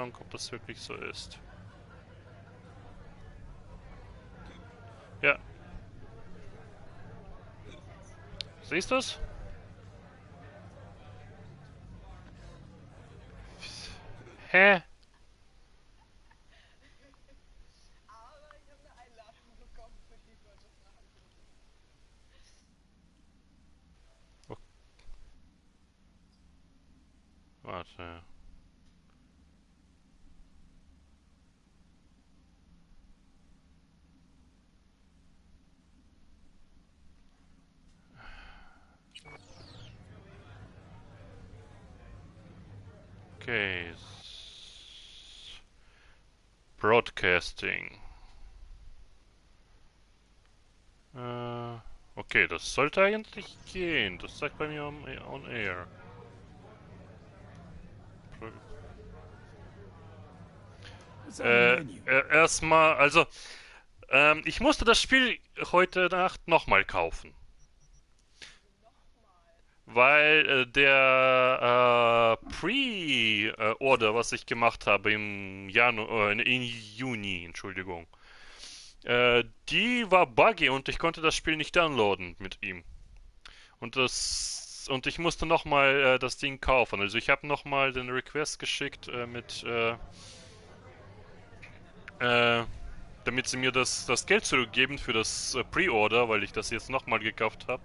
Ahnung, ob das wirklich so ist. Ja. Siehst du es? Hä? Aber ich habe eine Einladung bekommen für die Übertragung. Oh, warte. Okay. Broadcasting. Okay, das sollte eigentlich gehen. Das sagt bei mir on air. What's on the menu? Erstmal, also, ich musste das Spiel heute Nacht nochmal kaufen. Nochmal. Weil der Pre-Order, was ich gemacht habe im Januar, in Juni, Entschuldigung, die war buggy und ich konnte das Spiel nicht downloaden mit ihm. Und ich musste nochmal das Ding kaufen. Also ich habe nochmal den Request geschickt äh, damit sie mir das Geld zurückgeben für das Pre-Order, weil ich das jetzt nochmal gekauft habe.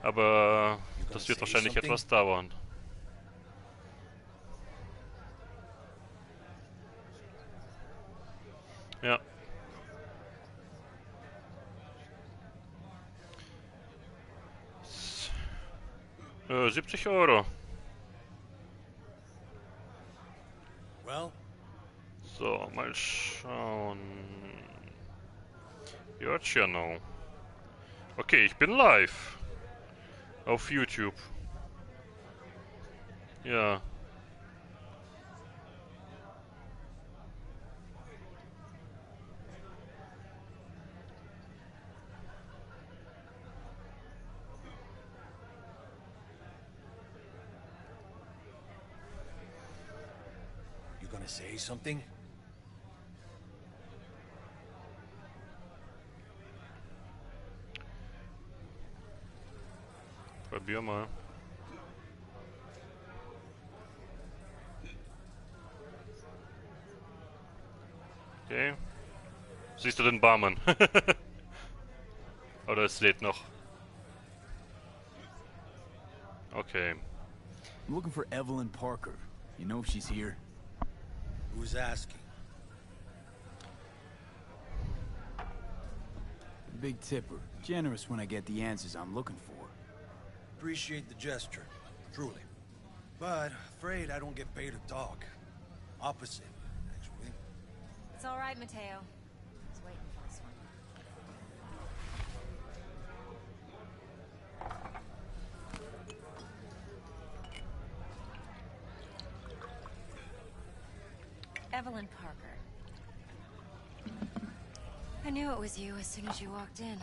Aber You gonna das wird say wahrscheinlich something? etwas dauern. Ja. 70 €. Well, So, mal schauen. Your Channel. Okay, ich bin live. Auf YouTube. Ja. you gonna say something? Probier mal. Okay. Siehst du den Barmann? Oder es lädt noch. Okay. I'm looking for Evelyn Parker. You know if she's here? Who's asking? Big tipper. Generous when I get the answers I'm looking for. Appreciate the gesture, truly. But afraid I don't get paid to talk. Opposite, actually. It's all right, Mateo. I was waiting for this one. Evelyn Parker. I knew it was you as soon as you walked in.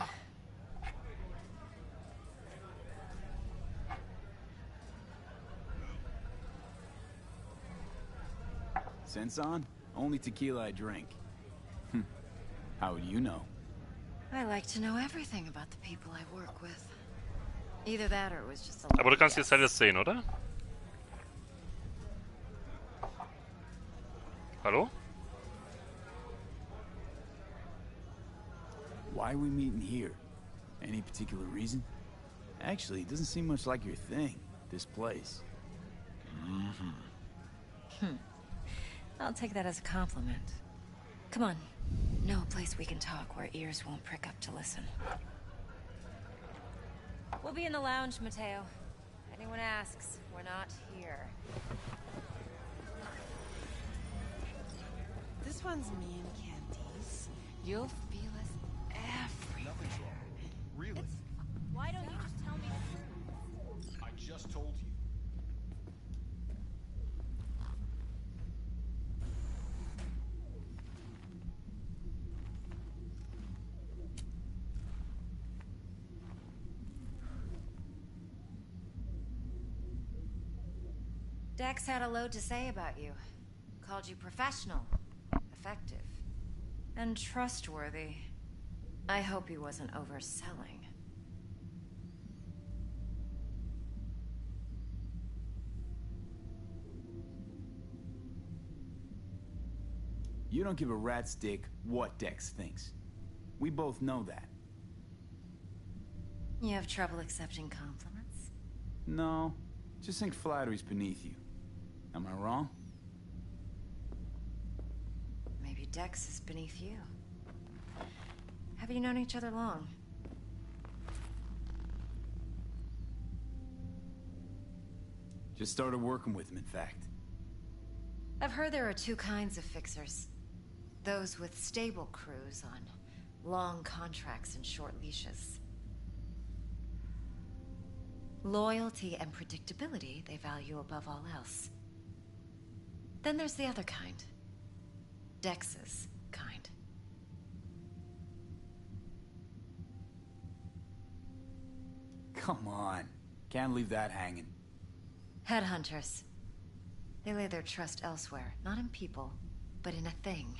Sense on? Only tequila I drink. How would you know? I like to know everything about the people I work with. Either that or it was just a Aber du lucky kannst jetzt guess. alles sehen, oder? Hallo? Why are we meeting here? Any particular reason? Actually, it doesn't seem much like your thing, this place. I'll take that as a compliment. Come on. Know a place we can talk where ears won't prick up to listen. We'll be in the lounge, Mateo. If anyone asks, we're not here. This one's me and Candice. You'll feel us everywhere. Nothing's wrong. Really? Why don't you just tell me the truth? I just told you. Dex had a load to say about you. called you professional, effective, and trustworthy. I hope he wasn't overselling. You don't give a rat's dick what Dex thinks. We both know that. You have trouble accepting compliments? No, just think flattery's beneath you. Am I wrong? Maybe Dex is beneath you. Have you known each other long? Just started working with him, in fact. I've heard there are two kinds of fixers. Those with stable crews on long contracts and short leashes. Loyalty and predictability they value above all else. Then there's the other kind. Dex's kind. Come on. Can't leave that hanging. Headhunters. They lay their trust elsewhere, not in people, but in a thing.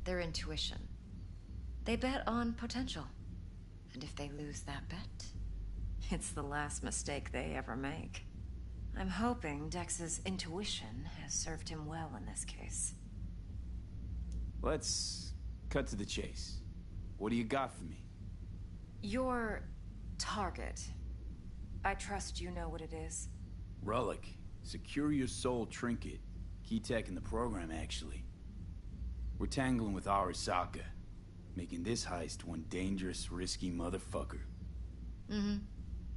Their intuition. They bet on potential. And if they lose that bet, it's the last mistake they ever make. I'm hoping Dex's intuition has served him well in this case. Let's cut to the chase. What do you got for me? Your target. I trust you know what it is. Relic. Secure your soul trinket. Key tech in the program, actually. We're tangling with Arasaka, making this heist one dangerous, risky motherfucker. Mm-hmm.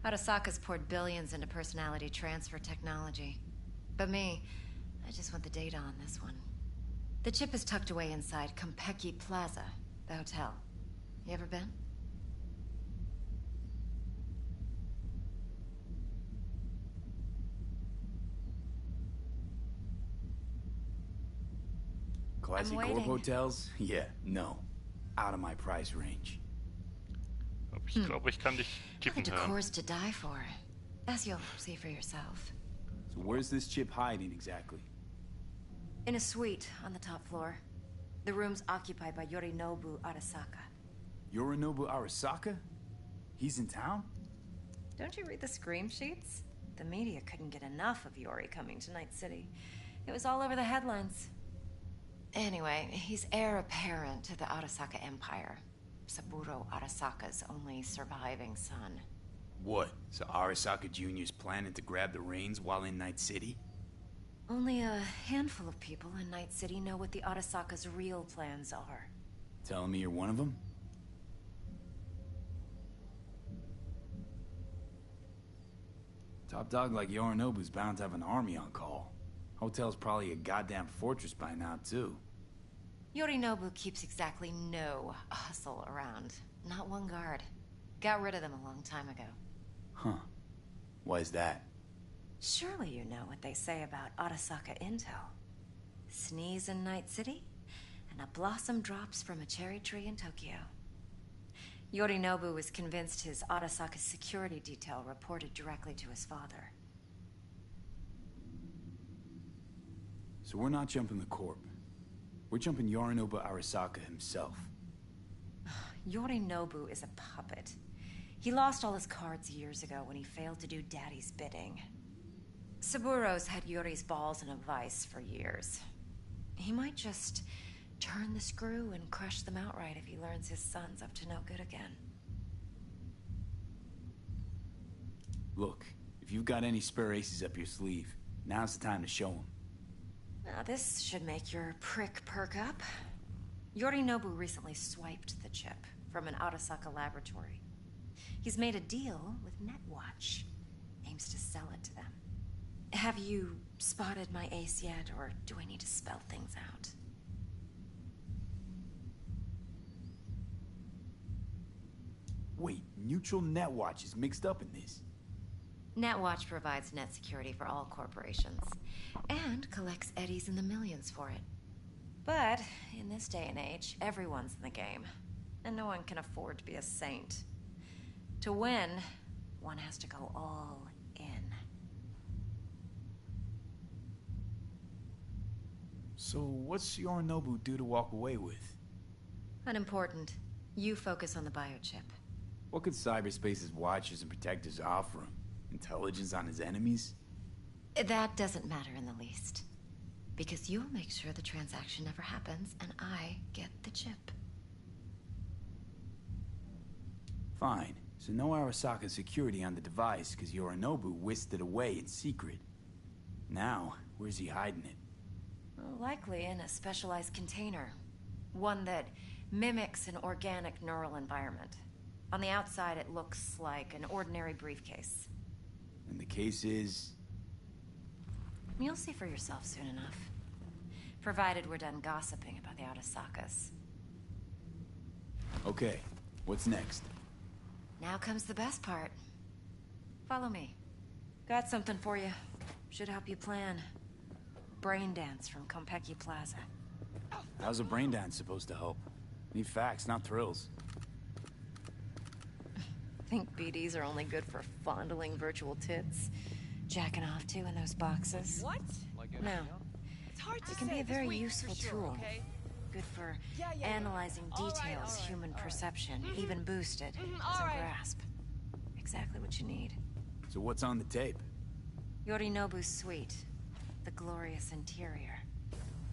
Arasaka's poured billions into personality transfer technology. But me, I just want the data on this one. The chip is tucked away inside Konpeki Plaza, the hotel. You ever been? Classy waiting. Corp hotels? Yeah, no. Out of my price range. Ich glaube, ich kann dich The kippen hören. decor's to die for. As you'll see for yourself. So where's this chip hiding exactly? In a suite on the top floor. The room's occupied by Yorinobu Arasaka. Yorinobu Arasaka? He's in town? Don't you read the scream sheets? The media couldn't get enough of Yori coming to Night City. It was all over the headlines. Anyway, he's heir apparent to the Arasaka Empire. Saburo Arasaka's only surviving son. What? So Arasaka Jr.'s planning to grab the reins while in Night City? Only a handful of people in Night City know what the Arasaka's real plans are. Telling me you're one of them? Top dog like Yorinobu's bound to have an army on call. Hotel's probably a goddamn fortress by now, too. Yorinobu keeps exactly no hustle around. Not one guard. Got rid of them a long time ago. Huh. Why is that? Surely you know what they say about Arasaka intel. Sneeze in Night City, and a blossom drops from a cherry tree in Tokyo. Yorinobu was convinced his Arasaka security detail reported directly to his father. So we're not jumping the Corp. We're jumping Yorinobu Arasaka himself. Yorinobu is a puppet. He lost all his cards years ago when he failed to do Daddy's bidding. Saburo's had Yuri's balls in a vice for years. He might just turn the screw and crush them outright if he learns his son's up to no good again. Look, if you've got any spare aces up your sleeve, now's the time to show them. Now this should make your prick perk up. Yorinobu recently swiped the chip from an Arasaka laboratory. He's made a deal with Netwatch. Aims to sell it to them. Have you spotted my ace yet, or do I need to spell things out? Wait, Neutral Netwatch is mixed up in this. Netwatch provides net security for all corporations, and collects eddies in the millions for it. But in this day and age, everyone's in the game, and no one can afford to be a saint. To win, one has to go all in. So what's Yorinobu due to walk away with? Unimportant. You focus on the biochip. What could cyberspace's watchers and protectors offer him? Intelligence on his enemies? That doesn't matter in the least. Because you'll make sure the transaction never happens, and I get the chip. Fine. So no Arasaka security on the device because Yorinobu whisked it away in secret. Now, where's he hiding it? Well, likely in a specialized container. One that mimics an organic neural environment. On the outside, it looks like an ordinary briefcase. And the case is... You'll see for yourself soon enough. Provided we're done gossiping about the Arasakas. Okay, what's next? Now comes the best part. Follow me. Got something for you. Should help you plan. Brain dance from Konpeki Plaza. How's a brain dance supposed to help? Need facts, not thrills. Think BDs are only good for fondling virtual tits? Jacking off to in those boxes? What? No. It's hard to It can say be a this very week useful for sure, tool. okay? Good for Yeah. analyzing All right, details, all right, human all right. perception, even boosted. all As a right. grasp. Exactly what you need. So what's on the tape? Yorinobu's suite. The glorious interior.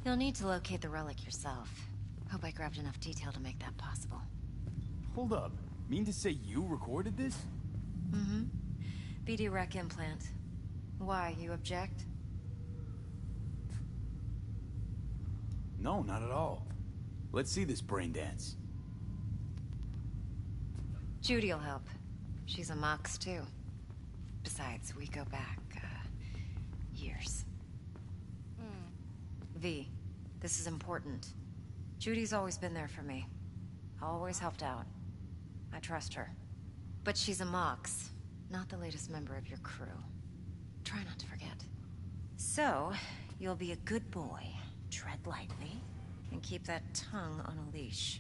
You'll need to locate the relic yourself. Hope I grabbed enough detail to make that possible. Hold up. Mean to say you recorded this? Mm-hmm. BD rec implant. Why, you object? No, not at all. Let's see this brain dance. Judy'll help. She's a Mox, too. Besides, we go back, years. V, this is important. Judy's always been there for me. Always helped out. I trust her. But she's a Mox, not the latest member of your crew. Try not to forget. So, you'll be a good boy, tread lightly, and keep that tongue on a leash.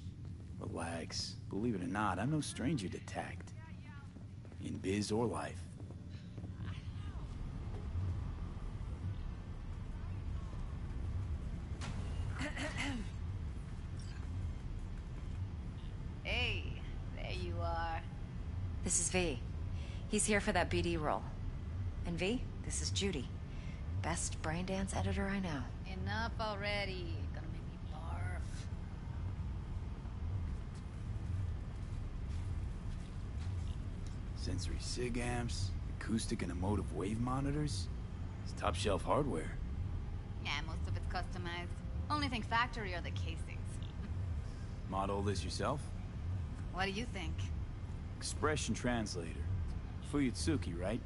Relax. Believe it or not, I'm no stranger to tact. In biz or life. Hey, there you are. This is V. He's here for that BD role. And V, this is Judy. Best brain dance editor I know. Enough already. Gonna make me barf. Sensory SIG amps, acoustic and emotive wave monitors. It's top shelf hardware. Yeah, most of it's customized. Only thing factory are the casings. Model this yourself? What do you think? Expression translator. Fuyutsuki, right?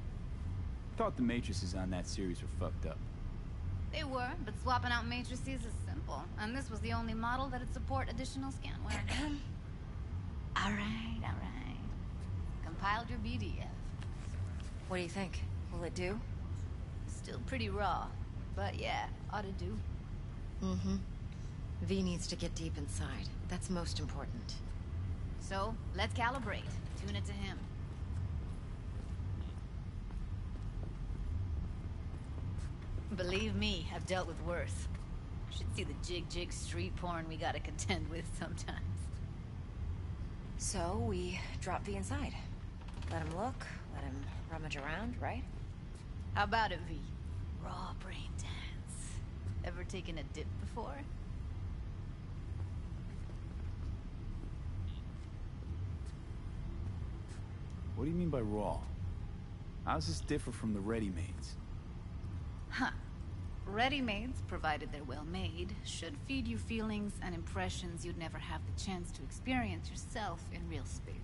Thought the matrices on that series were fucked up. They were, but swapping out matrices is simple. And this was the only model that'd support additional scanware. Alright, alright. Compiled your BDF. What do you think? Will it do? Still pretty raw. But yeah, ought to do. Mm-hmm. V needs to get deep inside. That's most important. So, let's calibrate. Tune it to him. Believe me, I've dealt with worse. Should see the jig street porn we gotta contend with sometimes. So, we drop V inside. Let him look, let him rummage around, right? How about it, V? Raw brain dance. Ever taken a dip before? What do you mean by raw? How's this differ from the ready-mades? Huh. Ready-mades, provided they're well made, should feed you feelings and impressions you'd never have the chance to experience yourself in real space.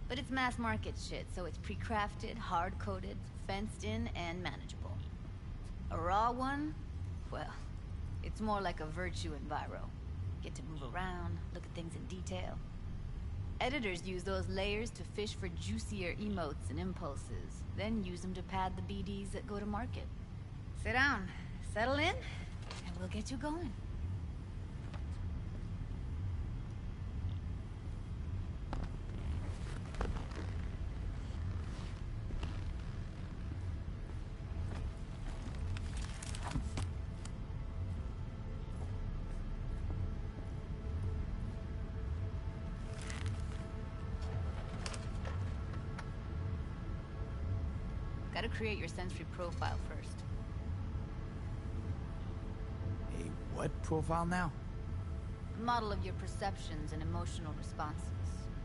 But it's mass market shit, so it's pre-crafted, hard-coded, fenced in, and manageable. A raw one? Well, it's more like a virtue enviro. Get to move around, look at things in detail. Editors use those layers to fish for juicier emotes and impulses, then use them to pad the BDs that go to market. Sit down, settle in, and we'll get you going. gotta create your sensory profile first. A what profile now? Model of your perceptions and emotional responses.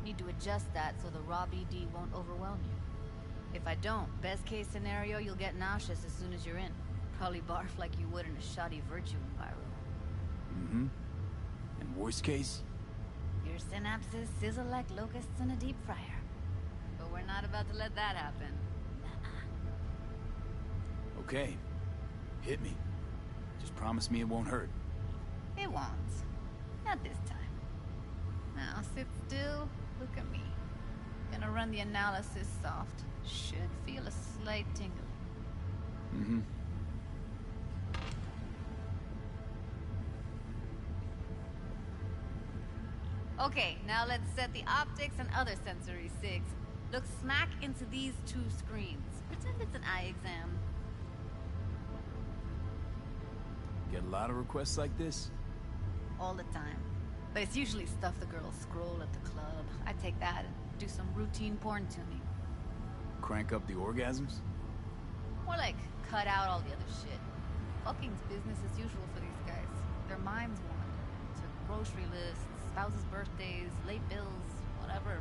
Need to adjust that so the raw BD won't overwhelm you. If I don't, best case scenario, you'll get nauseous as soon as you're in. Probably barf like you would in a shoddy virtue environment. Mm-hmm. And worst case? Your synapses sizzle like locusts in a deep fryer. But we're not about to let that happen. Nuh-uh. Okay. Hit me. Just promise me it won't hurt. It won't. Not this time. Now sit still, look at me. Gonna run the analysis soft. Should feel a slight tingle. Mm-hmm. Okay, now let's set the optics and other sensory sigs. Look smack into these two screens. Pretend it's an eye exam. Get a lot of requests like this? All the time. But it's usually stuff the girls scroll at the club. I take that and do some routine porn tuning. Crank up the orgasms? More like cut out all the other shit. Fucking's business as usual for these guys. Their minds wander to grocery lists, spouses' birthdays, late bills, whatever.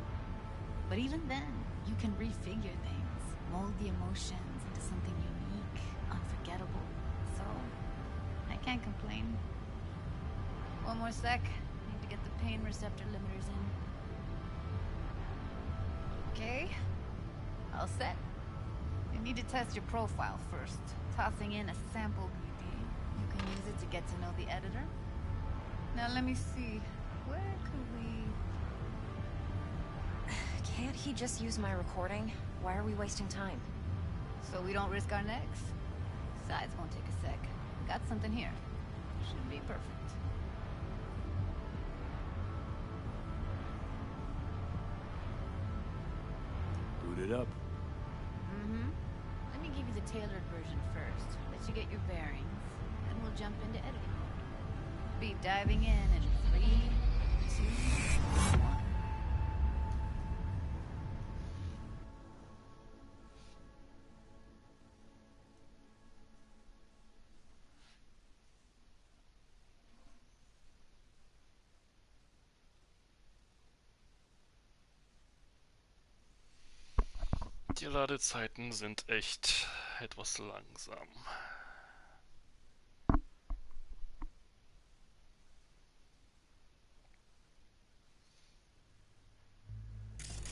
But even then, you can refigure things, mold the emotions into something unique, unforgettable. So, I can't complain. One more sec. Need to get the pain receptor limiters in. Okay. All set. You need to test your profile first. Tossing in a sample BD. You can use it to get to know the editor. Now let me see. Where could we... Can't he just use my recording? Why are we wasting time? So we don't risk our necks? Besides, won't take a sec. Got something here. Should be perfect. Boot it up. Mm-hmm. Let me give you the tailored version first. Let you get your bearings. Then we'll jump into editing mode. Be diving in 3, 2, 1. Die Ladezeiten sind echt etwas langsam.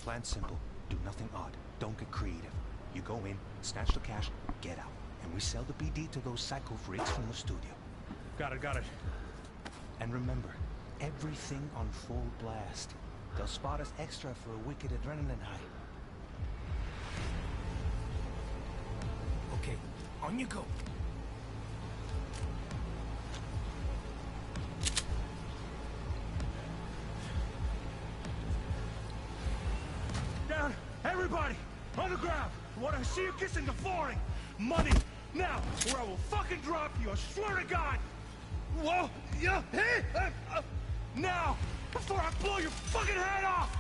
Plan simple. Do nothing odd. Don't get creative. You go in, snatch the cash, get out. And we sell the BD to those psycho freaks from the studio. Got it. And remember, everything on full blast. They'll spot us extra for a wicked adrenaline high. Okay, on you go. Down, everybody, on the ground. I want to see you kissing the flooring. Money, now, or I will fucking drop you. I swear to God. Whoa, yeah, hey, now, before I blow your fucking head off.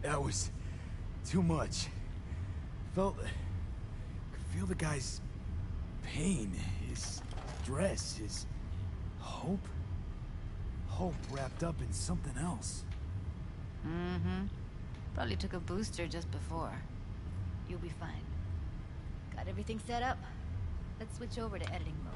That was too much. Could feel the guy's pain, his stress, his hope. Hope wrapped up in something else. Mm-hmm. Probably took a booster just before. You'll be fine. Got everything set up? Let's switch over to editing mode.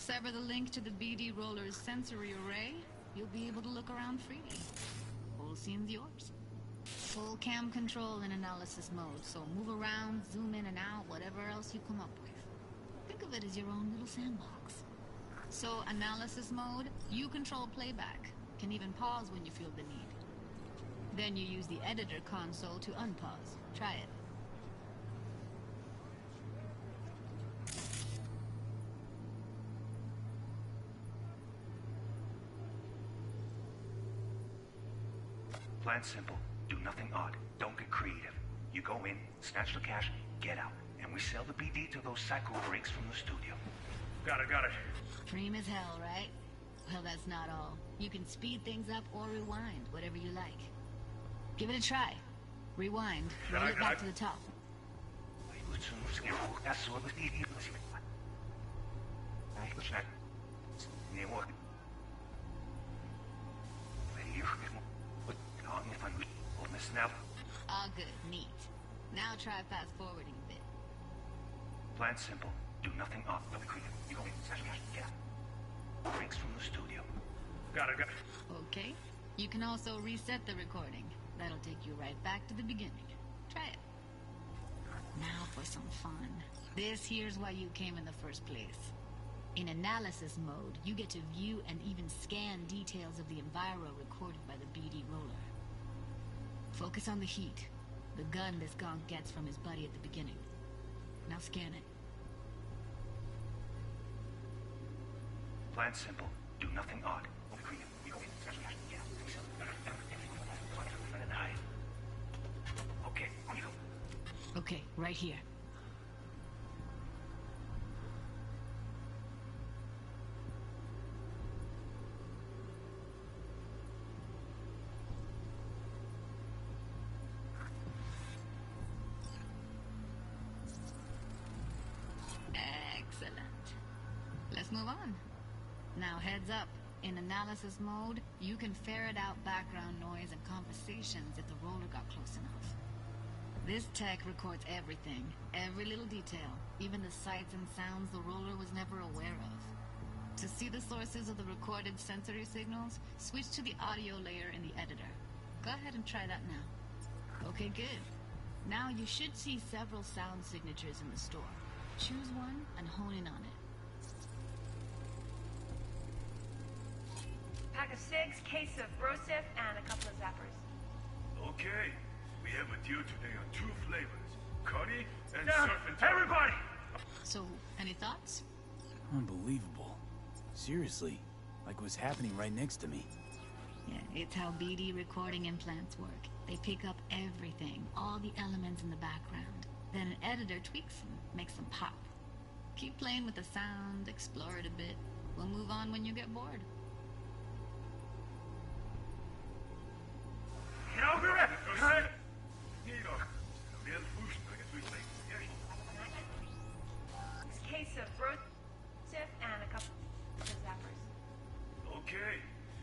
Sever the link to the BD roller's sensory array, you'll be able to look around freely. Whole scene's yours. Full cam control in analysis mode, so move around, zoom in and out, whatever else you come up with. Think of it as your own little sandbox. So, analysis mode, you control playback. Can even pause when you feel the need. Then you use the editor console to unpause. Try it. Plan simple. Do nothing odd. Don't get creative. You go in, snatch the cash, get out. And we sell the BD to those psycho freaks from the studio. Got it. Dream as hell, right? Well, that's not all. You can speed things up or rewind, whatever you like. Give it a try. Rewind. Roll it back to the top. All good. Neat. Now try fast forwarding a bit. Plan simple. Do nothing odd. Don't be creative. You go in, snatch the cash, get out. Freaks from the studio. Got it. Okay. You can also reset the recording. That'll take you right back to the beginning. Try it. Now for some fun. This here's why you came in the first place. In analysis mode, you get to view and even scan details of the enviro recorded by the BD roller. Focus on the heat. The gun this gonk gets from his buddy at the beginning. Now scan it. Plan simple. Do nothing odd. Don't be creative. You go in, snatch the cash, get out. And hide. Okay, on you go. Okay, right here. Excellent. Let's move on. Now heads up. In analysis mode, you can ferret out background noise and conversations if the roller got close enough. This tech records everything, every little detail, even the sights and sounds the roller was never aware of. To see the sources of the recorded sensory signals, switch to the audio layer in the editor. Go ahead and try that now. Okay, good. Now you should see several sound signatures in the store. Choose one and hone in on it. Pack of 6, case of Brosif, and a couple of zappers. Okay. We have a deal today on 2 flavors. Curry and surf and turf. Everybody! So, any thoughts? Unbelievable. Seriously, like what's happening right next to me. Yeah, it's how BD recording implants work. They pick up everything, all the elements in the background. Then an editor tweaks them, makes them pop. Keep playing with the sound, explore it a bit. We'll move on when you get bored. Case of Brosif, and a couple of zappers. Okay.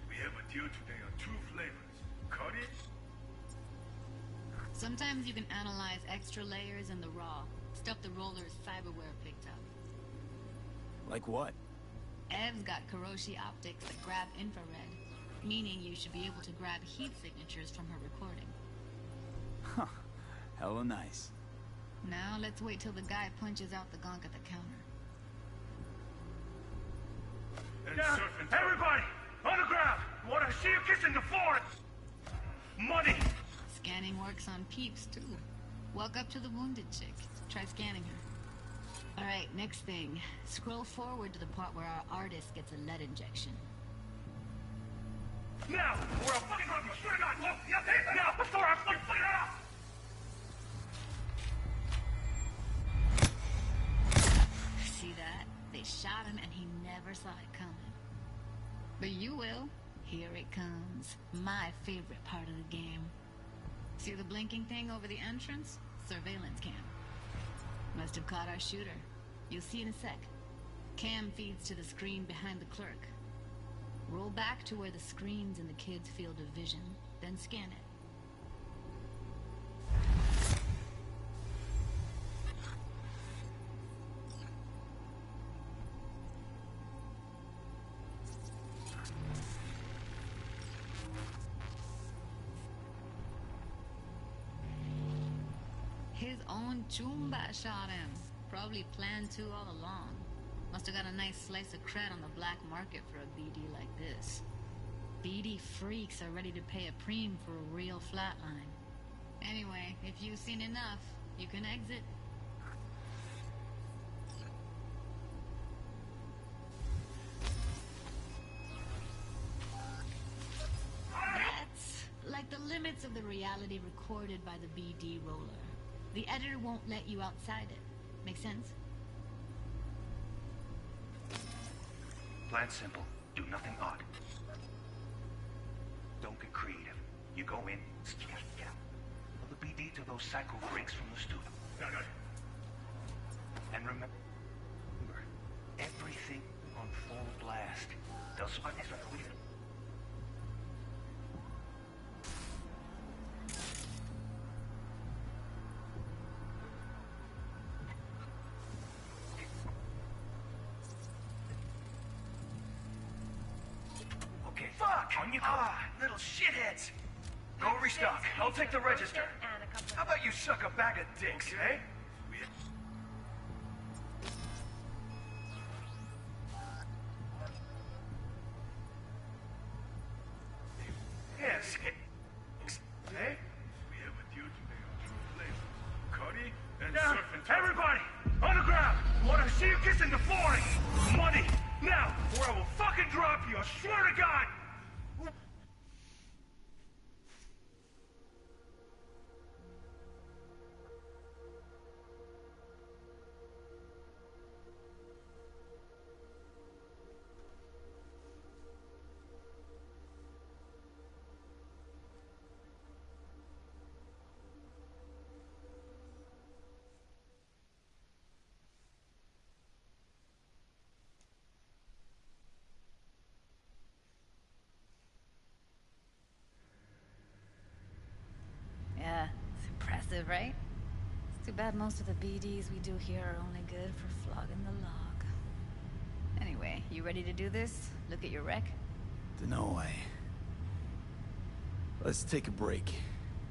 We have a deal today on 2 flavors. Curry? Sometimes you can analyze extra layers in the raw, stuff the roller's cyberware picked up. Like what? Ev's got Kiroshi optics that grab infrared, meaning you should be able to grab heat signatures from her recording. Huh. Hella nice. Now let's wait till the guy punches out the gonk at the counter. And surf and turf. Everybody! On the ground! Want to see you kissing the floor! Money! Scanning works on peeps, too. Walk up to the wounded chick. Try scanning her. Alright, next thing. Scroll forward to the part where our artist gets a lead injection. Now! Or I'll fucking drop you! Swear to God! Look! Now! Before I fucking it off! See that? They shot him and he never saw it coming. But you will. Here it comes. My favorite part of the game. See the blinking thing over the entrance? Surveillance cam. Must have caught our shooter. You'll see in a sec. Cam feeds to the screen behind the clerk. Roll back to where the screen's in the kid's field of vision, then scan it. His own Chumba shot him. Probably planned to all along. Must have got a nice slice of cred on the black market for a BD like this. BD freaks are ready to pay a preem for a real flatline. Anyway, if you've seen enough, you can exit. That's like the limits of the reality recorded by the BD roller. The editor won't let you outside it. Make sense? Plan simple. Do nothing odd. Don't get creative. You go in, get out. Tell the BD to those psycho freaks from the studio. And remember, everything on full blast. They'll spot this right away. Okay, fuck! On you go. Little shitheads! Go restock. I'll take the register. How about you suck a bag of dicks, eh? Yes. Hey? Down! Everybody! On the ground! Want to see you kissing the flooring! Money! Now! Or I will fucking drop you! I swear to God! Yeah, it's impressive, right? It's too bad most of the BDs we do here are only good for flogging the log. Anyway, you ready to do this? Look at your wreck? Dunno, Let's take a break.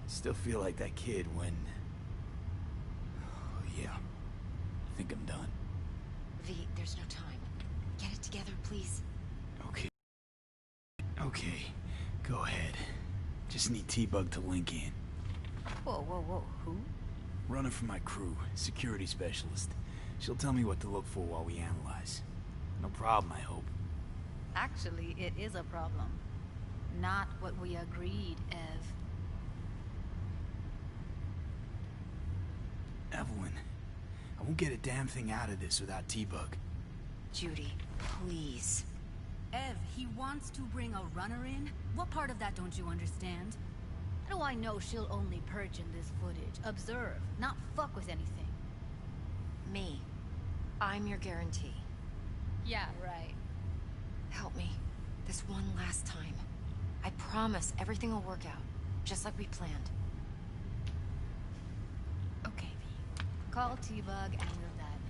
Still feel like that kid when... Oh, yeah. I think I'm done. V, there's no time. Get it together, please. Okay. Okay. Go ahead. Just need T-Bug to link in. Whoa, who? Runner for my crew, security specialist. She'll tell me what to look for while we analyze. No problem, I hope. Actually, it is a problem. Not what we agreed, Ev. Evelyn, I won't get a damn thing out of this without T-Bug. Judy, please. Ev, he wants to bring a runner in? What part of that don't you understand? How do I know she'll only purge in this footage? Observe, not fuck with anything. Me. I'm your guarantee. Yeah, right. Help me. This one last time. I promise everything will work out. Just like we planned. Okay, V. Call T-Bug and we'll dive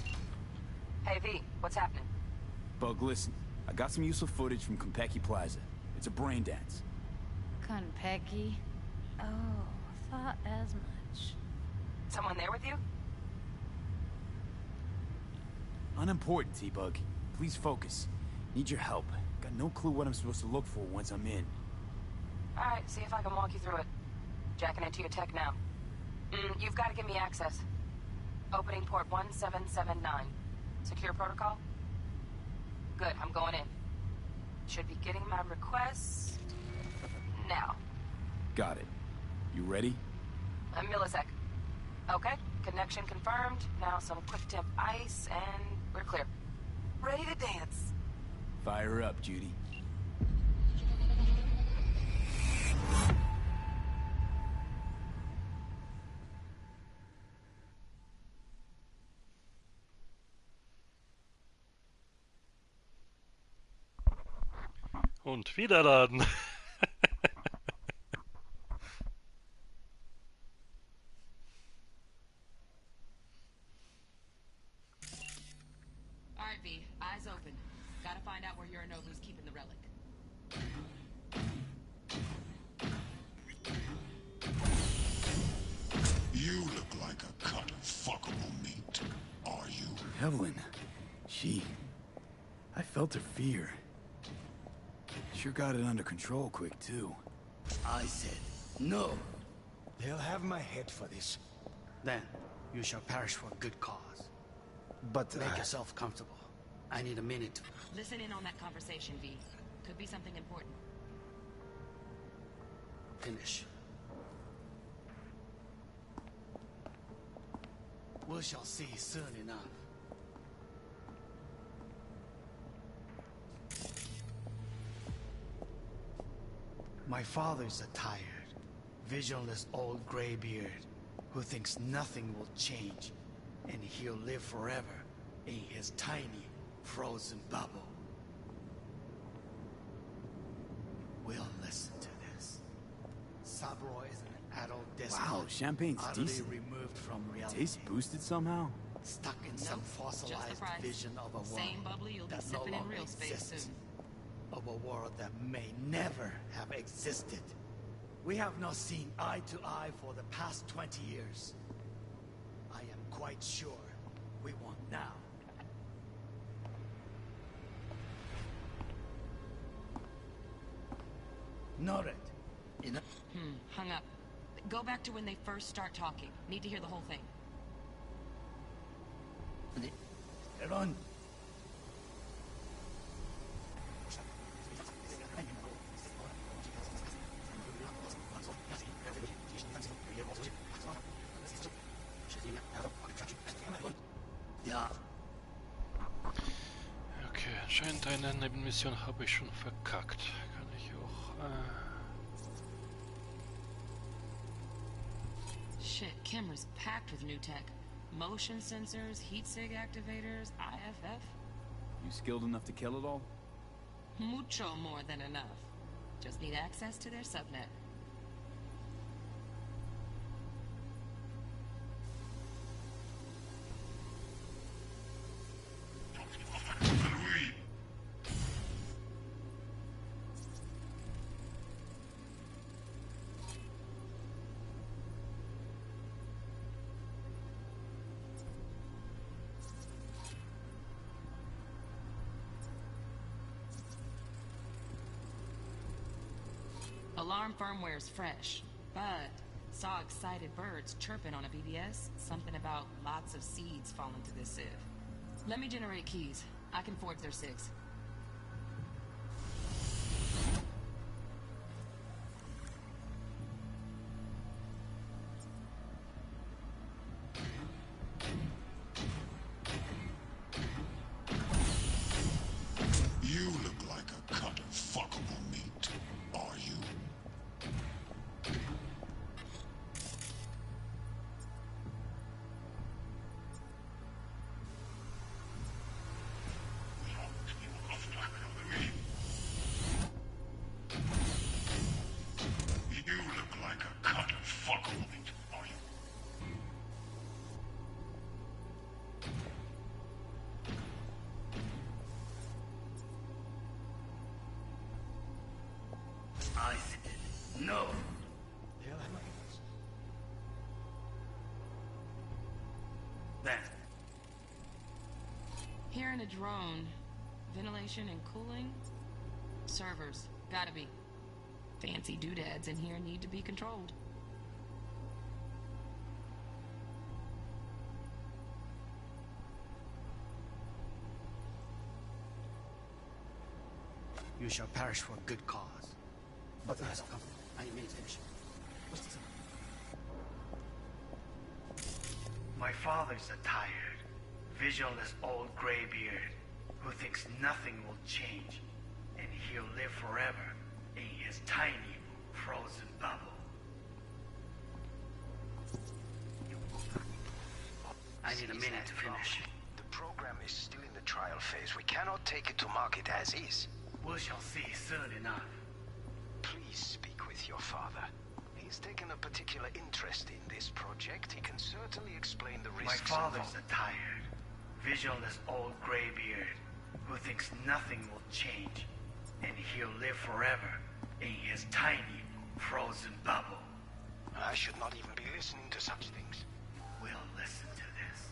in. Hey, V, what's happening? Bug, listen. I got some useful footage from Konpeki Plaza. It's a brain dance. Konpeki? Oh, thought as much. Someone there with you? Unimportant, T-Bug. Please focus. Need your help. Got no clue what I'm supposed to look for once I'm in. Alright, see if I can walk you through it. Jacking into your tech now. You've got to give me access. Opening port 1779. Secure protocol? Good, I'm going in. Should be getting my request... now. Got it. You ready? A millisec. Okay, connection confirmed. Now some quick temp ice, and we're clear. Ready to dance. Fire up, Judy. Und wieder laden. Alright, V. Eyes open. Gotta find out where Yorinobu's keeping the relic. Evelyn, I felt her fear. Sure got it under control quick, too. I said no. They'll have my head for this. Then you shall perish for a good cause. But Make yourself comfortable. I need a minute to... Listen in on that conversation, V. Could be something important. finish. We shall see soon enough. My father's a tired, visionless old graybeard who thinks nothing will change and he'll live forever in his tiny, frozen bubble. We'll listen to this. Sabro is an adult despot. Wow, champagne's utterly decent. removed from reality. Taste boosted somehow? Stuck in some fossilized vision of a world Same bubbly you'll be that no sipping in longer real space exists. soon. Of a world that may never have existed. We have not seen eye to eye for the past 20 years. I am quite sure we want now. Noted. Hung up. Go back to when they first start talking. Need to hear the whole thing. Run. Ja. Okay, anscheinend eine Nebenmission habe ich schon verkackt. Kann ich auch... Shit, camera's packed with new tech. Motion sensors, heat sig activators, IFF. You skilled enough to kill it all? Mucho more than enough. Just need access to their subnet. Alarm firmware's fresh, but saw excited birds chirping on a BBS. Something about lots of seeds falling to this sieve. Let me generate keys. I can forge their SIGs. You look like a cut of fuckable meat, are you? You look like a cut of fuckable meat, are you? I said no. Then. Hearing a drone. Ventilation and cooling? Servers. Gotta be. Fancy doodads in here need to be controlled. You shall perish for a good cause. But yes, come. I need to finish. My father's a tired, visionless old graybeard who thinks nothing will change and he'll live forever in his tiny, frozen bubble. I need a minute to finish. The program is still in the trial phase. We cannot take it to market as is. We shall see soon enough. Please speak with your father. He's taken a particular interest in this project. He can certainly explain the My risks father's involved. a tired, visionless old graybeard who thinks nothing will change and he'll live forever in his tiny, frozen bubble. I should not even be listening to such things. We'll listen to this.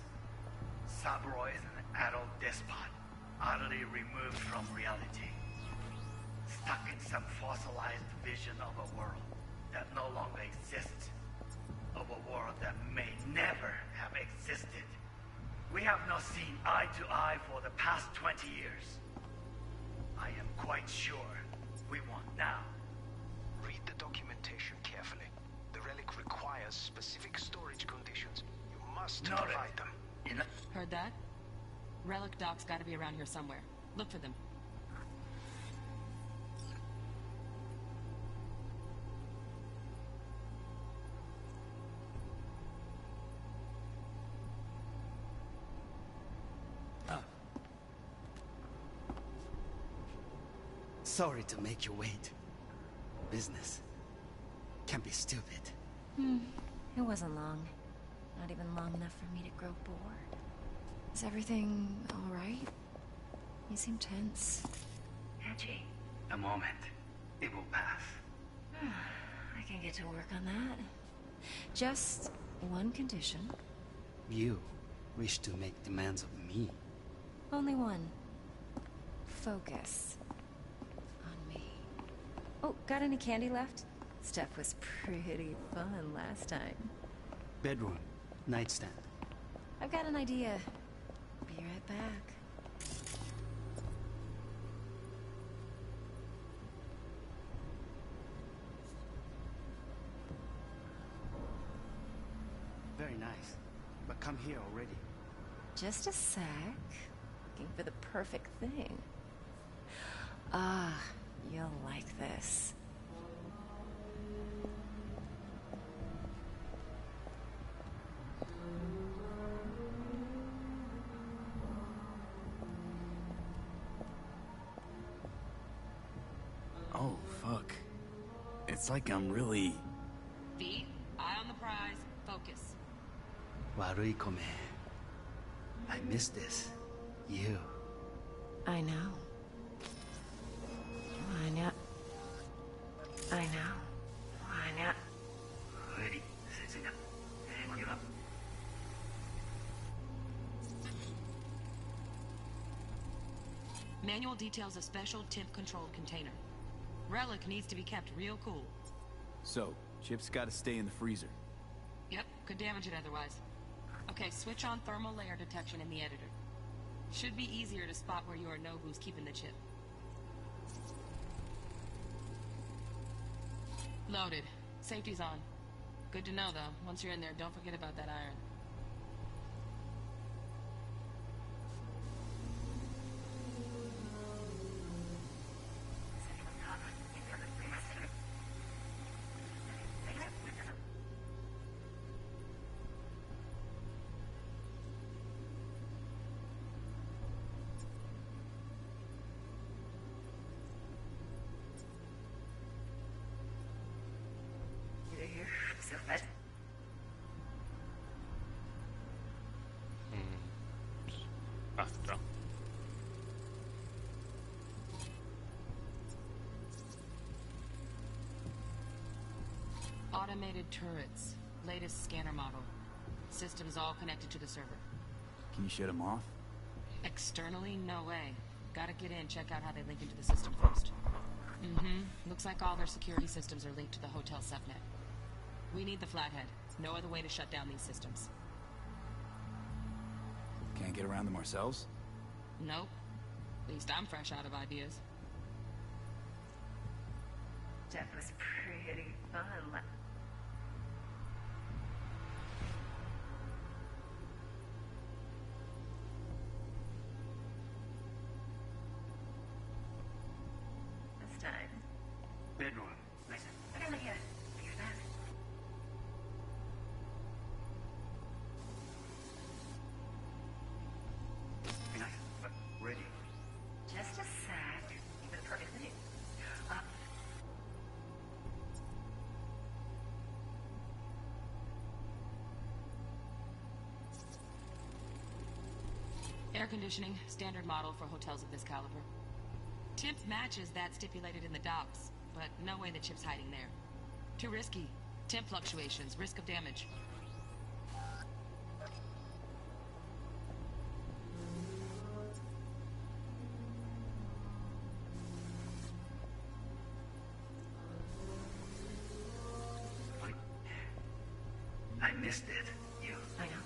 Sabro is an adult despot, utterly removed from reality. Stuck in some fossilized vision of a world that no longer exists. Of a world that may never have existed. We have not seen eye to eye for the past 20 years. I am quite sure we want now. Read the documentation carefully. The relic requires specific storage conditions. You must provide them. Heard that? Relic doc's gotta be around here somewhere. Look for them. Sorry to make you wait. Business can be stupid. It wasn't long. Not even long enough for me to grow bored. Is everything alright? You seem tense. Edgy. A moment. It will pass. I can get to work on that. Just one condition. You wish to make demands of me. Only one. Focus. On me. Oh, got any candy left? Stuff was pretty fun last time. Bedroom. Nightstand. I've got an idea. Be right back. Very nice. But come here already. Just a sec. Looking for the perfect thing. Ah, you'll like this. Oh, fuck. It's like I'm really... V, eye on the prize. Focus. Warui kome. I miss this. You. I know. I know. I know. I know. Ready. Give up. Manual details a special temp-controlled container. Relic needs to be kept real cool. So, chips gotta stay in the freezer. Yep, could damage it otherwise. Okay, switch on thermal layer detection in the editor. Should be easier to spot where you or know who's keeping the chip. Loaded. Safety's on. Good to know, though. Once you're in there, don't forget about that iron. After. Automated turrets. Latest scanner model. Systems all connected to the server. Can you shut them off? Externally, no way. Gotta get in, check out how they link into the system first. Looks like all their security systems are linked to the hotel subnet. We need the flathead. No other way to shut down these systems. Can't get around them ourselves? Nope. At least I'm fresh out of ideas. That was pretty fun. This time. Bedroom. Nice. Get over here. Hear that? Nice. Ready. Just a sec. Even the perfect thing. Air conditioning, standard model for hotels of this caliber. Temp matches that stipulated in the docs, but no way the chip's hiding there. Too risky. Temp fluctuations, risk of damage. missed it. You. I know.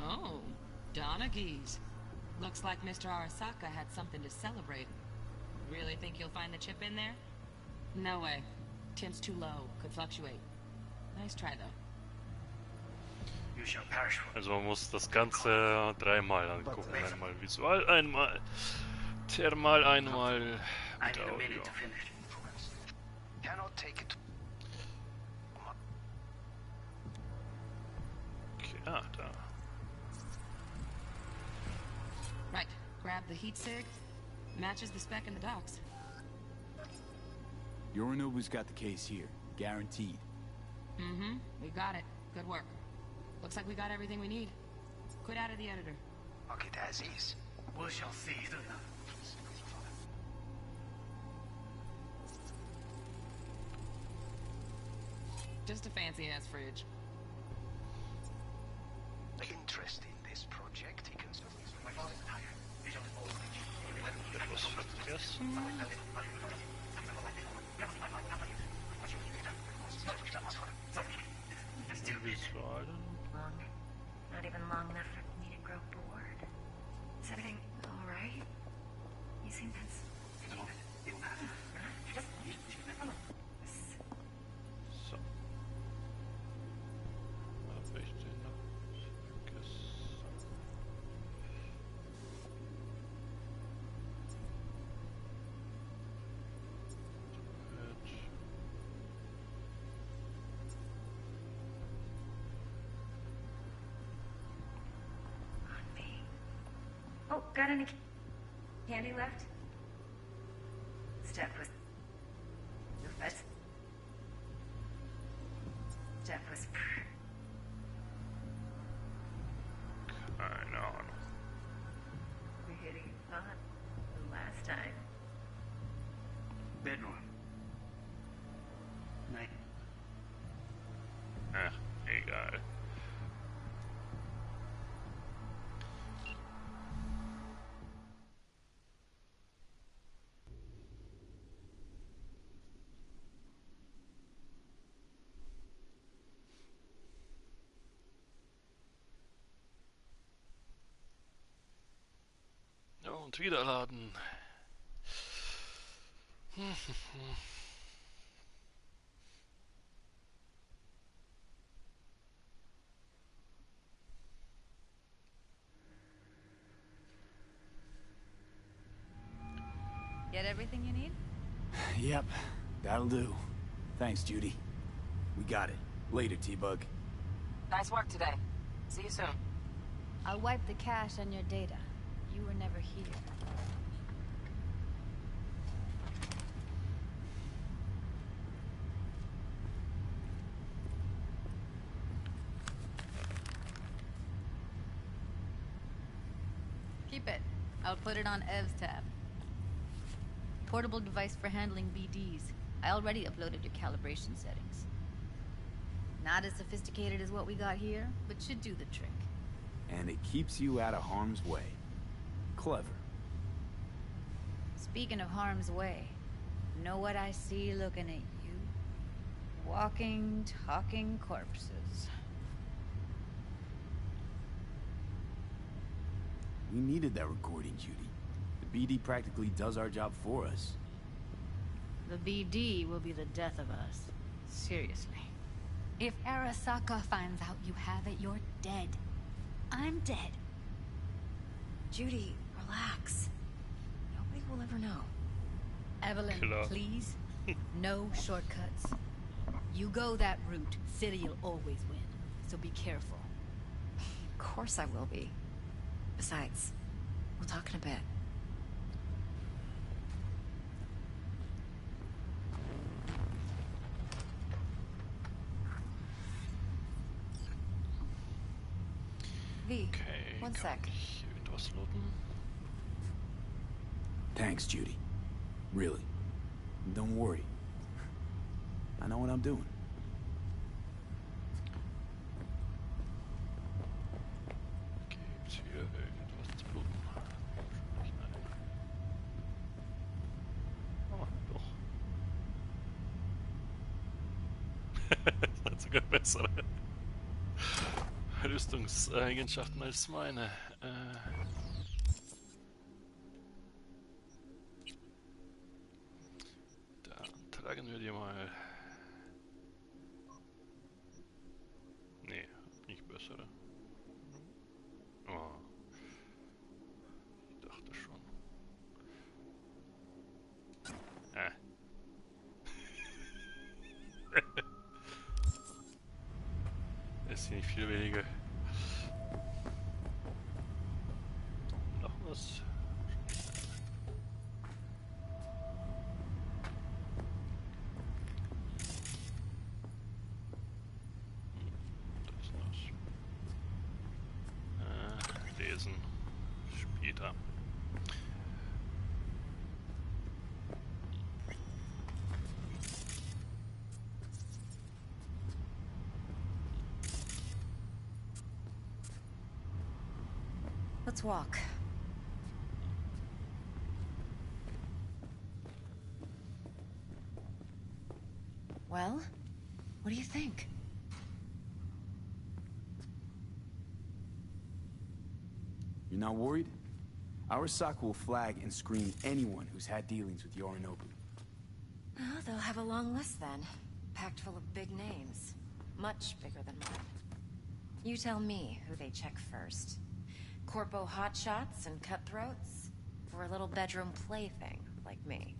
Oh, Donaghy's. Looks like Mr. Arasaka had something to celebrate. Really think you'll find the chip in there? No way. Tim's too low. Could fluctuate. Nice try, though. You shall perish for Also man muss das Ganze dreimal angucken. Einmal visual, einmal thermal, einmal I mit need a Audio. minute to finish. Cannot take it. Okay, da. Right. Grab the heat sig. Matches the spec in the docs. Yorinobu's got the case here. Guaranteed. Mm-hmm. We got it. Good work. Looks like we got everything we need. Quit out of the editor. Okay, as is. We shall see. Just a fancy-ass fridge. Interest in this project, he can... Etwas vergessen. Visualen. Long. Not even long enough for me to grow bored. Is everything alright? You seem tense. So. Habe ich den noch vergessen? Oh, got any candy left? Steph was... Steph was... Keine Ahnung. Really fun the last time. Bedroom. Night. Egal. Und wieder laden. Get everything you need? Yep, that'll do. Thanks, Judy. We got it. Later, T-Bug. Nice work today. See you soon. I'll wipe the cache on your data. You were never here. Keep it. I'll put it on Ev's tab. Portable device for handling BDs. I already uploaded your calibration settings. Not as sophisticated as what we got here, but should do the trick. And it keeps you out of harm's way. Clever. Speaking of harm's way, know what I see looking at you? Walking, talking corpses. We needed that recording, Judy. The BD practically does our job for us. The BD will be the death of us. Seriously. If Arasaka finds out you have it, you're dead. I'm dead. Judy, relax. Nobody will ever know. Evelyn, Klar. please. No shortcuts. You go that route, City'll always win. So be careful. Of course I will be. Besides, we'll talk in a bit. V, Okay, one kann sec. ich irgendwas looten? Thanks, Judy. Really. Don't worry. I know what I'm doing. Gibt's hier irgendwas zu tun? Nein. Oh, doch. Das hat sogar bessere Rüstungseigenschaften als meine. Dann tragen wir die mal. Nee, nicht bessere. Oh, ich dachte schon. Ist hier nicht viel weniger. Noch was? Das ist das. Lesen. Später. Let's walk. Well, what do you think? You're not worried? Arasaka will flag and screen anyone who's had dealings with Yorinobu. Oh, they'll have a long list then. Packed full of big names. Much bigger than mine. You tell me who they check first. Corpo hotshots and cutthroats? For a little bedroom plaything like me.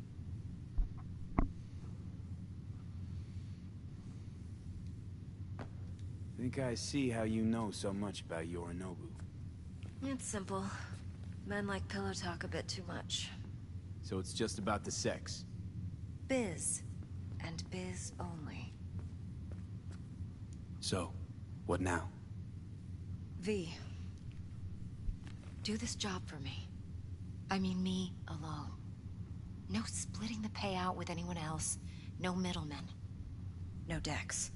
Think I see how you know so much about Yorinobu. It's simple. Men like pillow talk a bit too much. So it's just about the sex. Biz. And biz only. So, what now? V. Do this job for me. I mean me alone. No splitting the payout with anyone else. No middlemen. No Dex.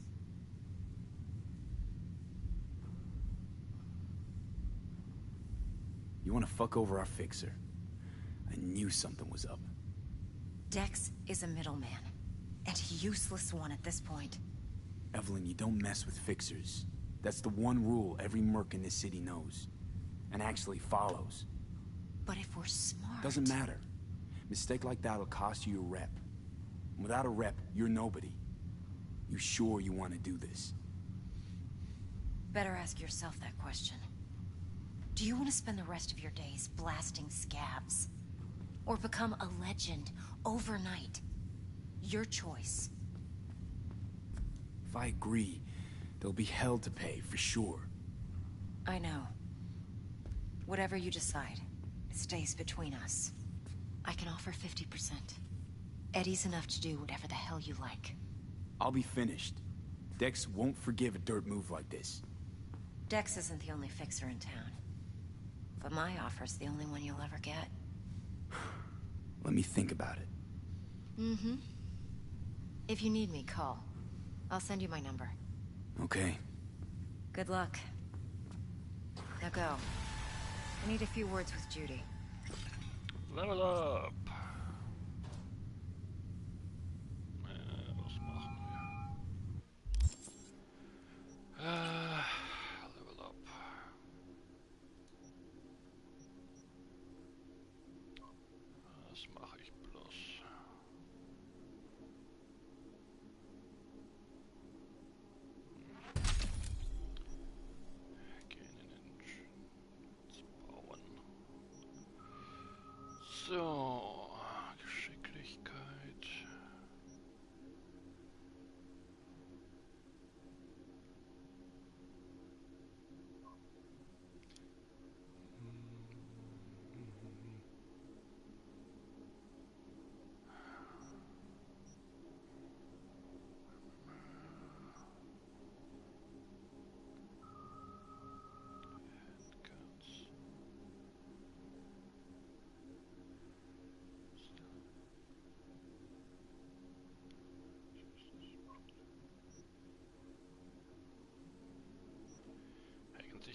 You want to fuck over our fixer? I knew something was up. Dex is a middleman. And a useless one at this point. Evelyn, you don't mess with fixers. That's the one rule every merc in this city knows. And actually follows. But if we're smart... Doesn't matter. Mistake like that'll cost you your rep. And without a rep, you're nobody. You sure you want to do this? Better ask yourself that question. Do you want to spend the rest of your days blasting scabs? Or become a legend overnight? Your choice. If I agree, there'll be hell to pay, for sure. I know. Whatever you decide, it stays between us. I can offer 50%. Eddie's enough to do whatever the hell you like. I'll be finished. Dex won't forgive a dirt move like this. Dex isn't the only fixer in town. But my offer's the only one you'll ever get. Let me think about it. Mm-hmm. If you need me, call. I'll send you my number. Okay. Good luck. Now go. I need a few words with Judy. Level up. Was machen wir? Level up. Was mache ich bloß? Gehen in den Bauen. So, Geschicklichkeit.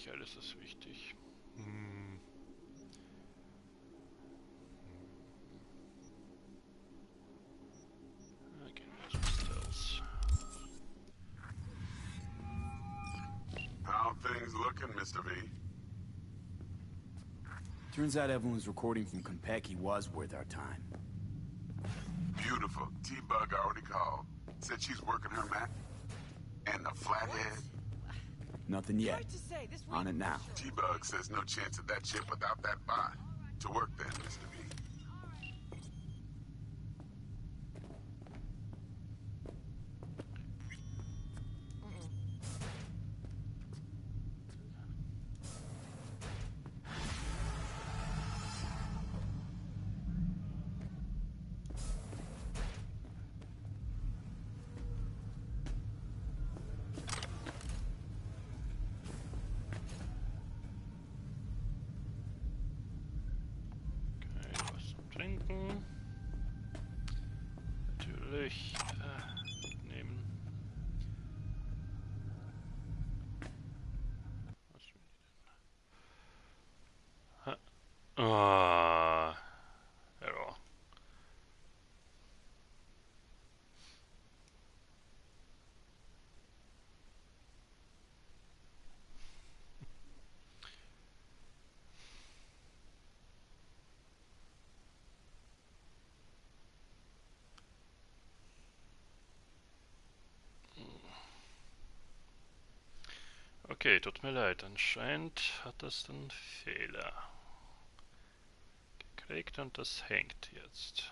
Sicherheit ist es wichtig. Okay, also Stealth. How things looking, Mr. V? Turns out everyone's recording from Konpeki was worth our time. Beautiful. T-Bug already called. Said she's working her map. And the flathead. Nothing yet. Tried to say, this On it now. T-Bug says no chance of that ship without that bot. To work then, Mr. V. Okay, was zum Trinken. Natürlich nehmen. Was will die denn? Ah, Error. Okay, tut mir leid, anscheinend hat das einen Fehler gekriegt und das hängt jetzt.